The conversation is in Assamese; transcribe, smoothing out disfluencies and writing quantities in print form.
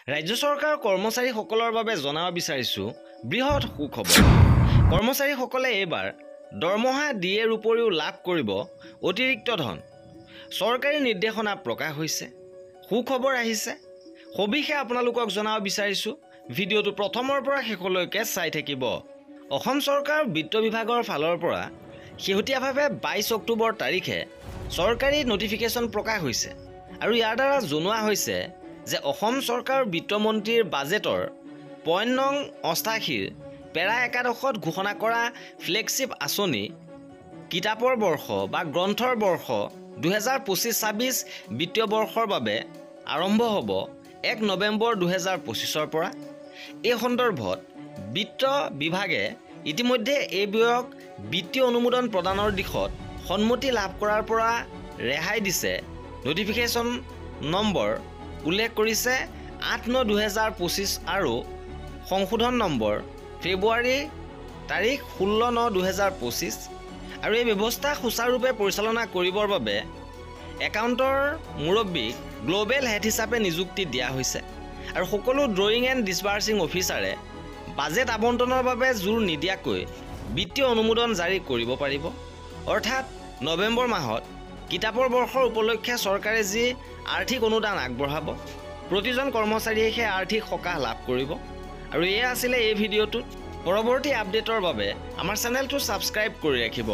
ৰাজ্য চৰকাৰৰ কৰ্মচাৰীসকলৰ বাবে জনাব বিচাৰিছোঁ বৃহৎ সুখবৰ। কৰ্মচাৰীসকলে এইবাৰ দৰমহা ডিএৰ উপৰিও লাভ কৰিব অতিৰিক্ত ধন। চৰকাৰী নিৰ্দেশনা প্ৰকাশ হৈছে, সুখবৰ আহিছে। সবিশেষ আপোনালোকক জনাব বিচাৰিছোঁ, ভিডিঅ'টো প্ৰথমৰ পৰা শেষলৈকে চাই থাকিব। অসম চৰকাৰৰ বিত্ত বিভাগৰ ফালৰ পৰা শেহতীয়াভাৱে 22 অক্টোবৰ তাৰিখে চৰকাৰী নটিফিকেশ্যন প্ৰকাশ হৈছে আৰু ইয়াৰ দ্বাৰা জনোৱা হৈছে যে অসম চৰকাৰৰ বিত্তমন্ত্ৰীৰ বাজেটৰ পইণ্ট নং 88 পেৰা 11ত ঘোষণা কৰা ফ্লেগশ্বিপ আঁচনি কিতাপৰ বৰ্ষ বা গ্ৰন্থৰ বৰ্ষ 2025-26 বিত্তীয় বৰ্ষৰ বাবে আৰম্ভ হ'ব 1 নৱেম্বৰ 2025 পৰা। এই সন্দৰ্ভত বিত্ত বিভাগে ইতিমধ্যে এই ব্যয়ক বিত্তীয় অনুমোদন প্ৰদানৰ দিশত সন্মতি লাভ কৰাৰ পৰা ৰেহাই দিছে। নটিফিকেশ্যন নম্বৰ উল্লেখ কৰিছে 8/9/2025 আৰু সংশোধন নম্বৰ ফেব্ৰুৱাৰী তাৰিখ 16/9/2025 আৰু এই ব্যৱস্থা সুচাৰুৰূপে পৰিচালনা কৰিবৰ বাবে একাউণ্টৰ মুৰব্বীক গ্ল'বেল হেড হিচাপে নিযুক্তি দিয়া হৈছে আৰু সকলো ড্ৰয়িং এণ্ড ডিছবাৰ্চিং অফিচাৰে বাজেট আবণ্টনৰ বাবে জোৰ নিদিয়াকৈ বিত্তীয় অনুমোদন জাৰি কৰিব পাৰিব। অৰ্থাৎ নৱেম্বৰ মাহত কিতাপৰ বৰ্ষৰ উপলক্ষে চৰকাৰে যি আৰ্থিক অনুদান আগবঢ়াব, প্ৰতিজন কৰ্মচাৰীয়ে সেই আৰ্থিক সকাহ লাভ কৰিব। আৰু এয়া আছিলে এই ভিডিঅ'টোত। পৰৱৰ্তী আপডেটৰ বাবে আমাৰ চেনেলটো ছাবস্ক্ৰাইব কৰি ৰাখিব।